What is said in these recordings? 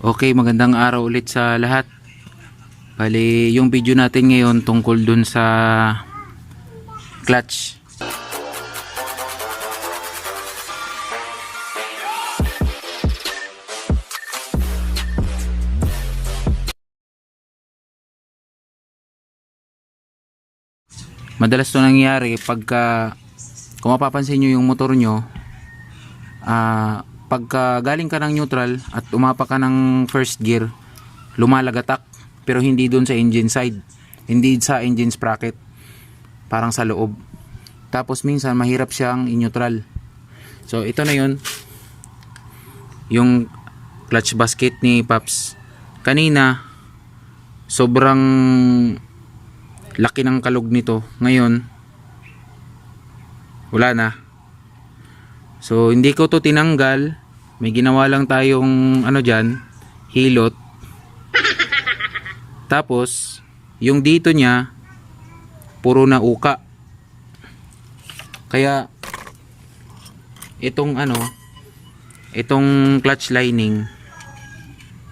Okay, magandang araw ulit sa lahat. Bali, yung video natin ngayon tungkol dun sa clutch. Madalas to nangyayari pagka, kung mapapansin nyo yung motor nyo, pagka galing ka ng neutral at umapa ka ng first gear, lumalagatak, pero hindi dun sa engine side, hindi sa engine sprocket, parang sa loob. Tapos minsan mahirap siyang i-neutral. So ito na yun, yung clutch basket ni Paps. Kanina sobrang laki ng kalog nito, ngayon wala na. So hindi ko to tinanggal, may ginawa lang tayong ano dyan, hilot. Tapos yung dito niya puro na uka, kaya itong itong clutch lining,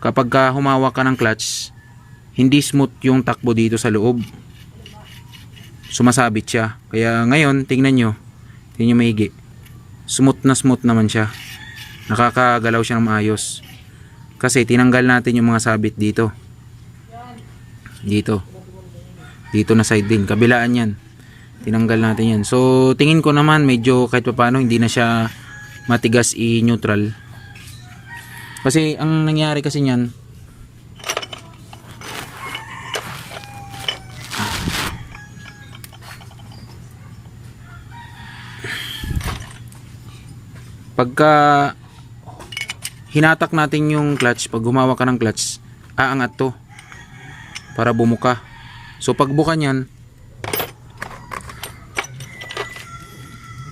kapag humawak ka ng clutch, hindi smooth yung takbo dito sa loob, sumasabit siya. Kaya ngayon tingnan nyo maigi, smooth naman siya, nakakagalaw siya ng maayos kasi tinanggal natin yung mga sabit dito na side din, kabilaan yan, tinanggal natin yan. So tingin ko naman medyo kahit paano hindi na siya matigas i-neutral, kasi ang nangyari kasi niyan, pagka hinatak natin yung clutch, pag humawak ka ng clutch, aangat to para bumuka. So pag buka niyan,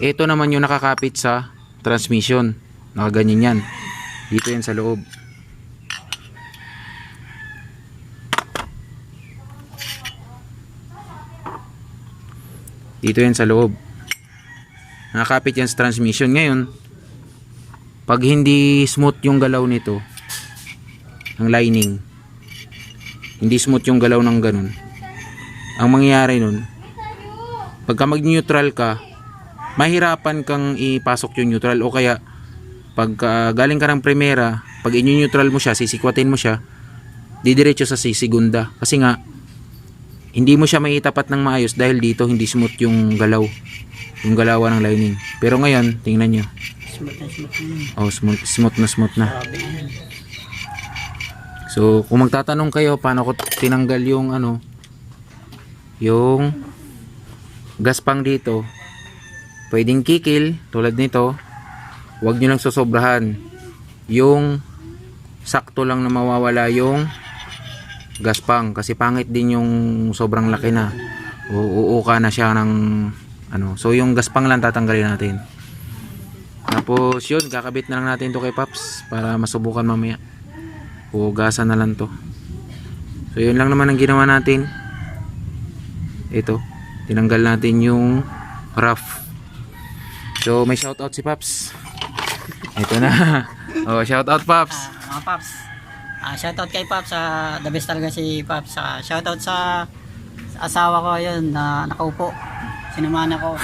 ito naman yung nakakapit sa transmission, nakaganyan yan, dito yan sa loob. Dito yan sa loob, nakakapit yan sa transmission. Ngayon pag hindi smooth yung galaw nito ng lining, hindi smooth yung galaw ng ganun, ang mangyayari nun, pagka mag neutral ka, mahirapan kang ipasok yung neutral, o kaya pag galing ka ng primera, pag i-neutral mo siya, sisikwatin mo siya, didiretso sa segunda, kasi nga hindi mo siya maitapat ng maayos dahil dito hindi smooth yung galaw, yung galawan ng lining. Pero ngayon tingnan nyo, oh, smooth na. So kung magtatanong kayo paano ko tinanggal yung yung gaspang dito, pwedeng kikil tulad nito, huwag nyo lang sosobrahan, yung sakto lang na mawawala yung gaspang, kasi pangit din yung sobrang laki na, uuuka na siya ng so yung gaspang lang tatanggalin natin. Tapos yun, kakabit na lang natin to kay Paps para masubukan mamaya, hugasan na lang to. So yun lang naman ang ginawa natin. Ito, tinanggal natin yung rough. So may shoutout si Paps, ito na. Oh, shoutout Paps. Mga Paps, shoutout kay Paps, the best talaga si Paps. Shoutout sa asawa ko yun na nakaupo, sinamahan ako.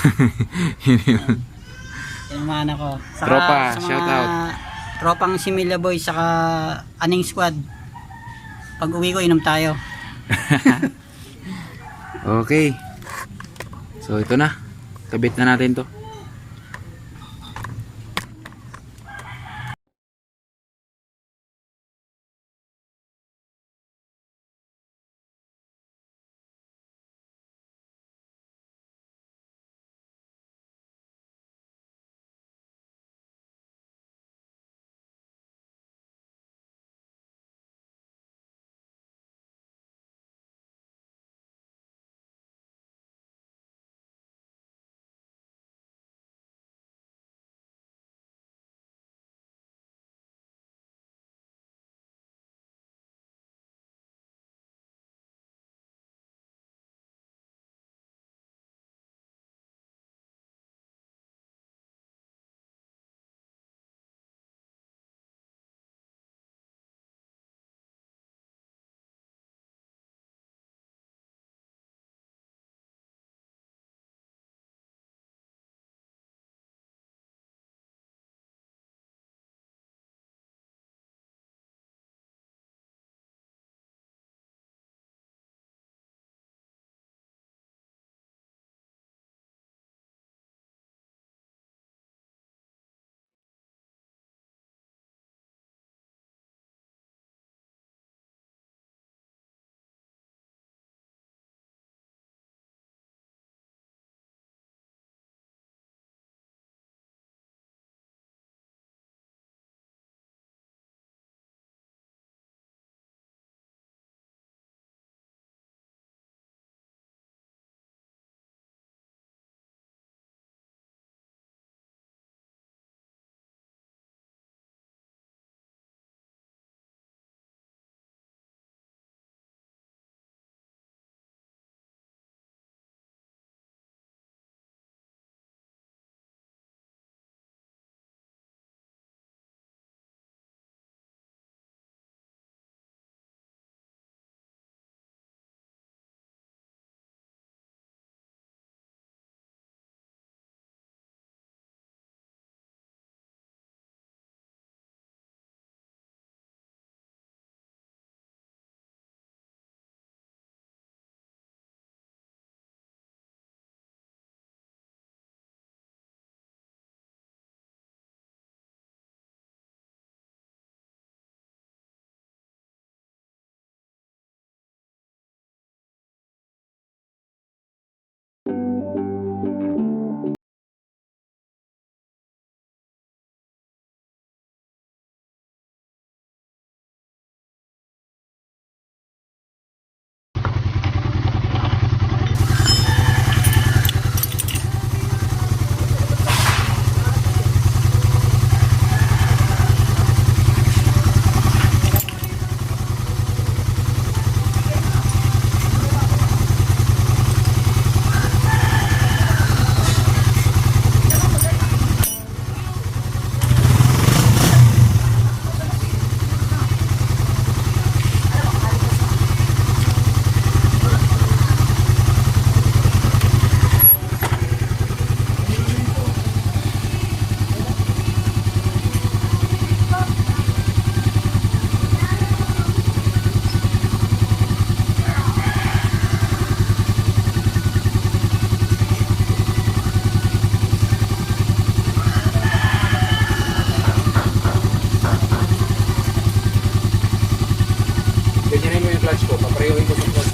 Sinamahan ako saka, Tropa, sa mga shoutout. tropang Similla Boy saka Aning Squad, pag uwi ko inom tayo. Okay, so ito na, kabit na natin to. clutch ko, paparehowin ko sa clutch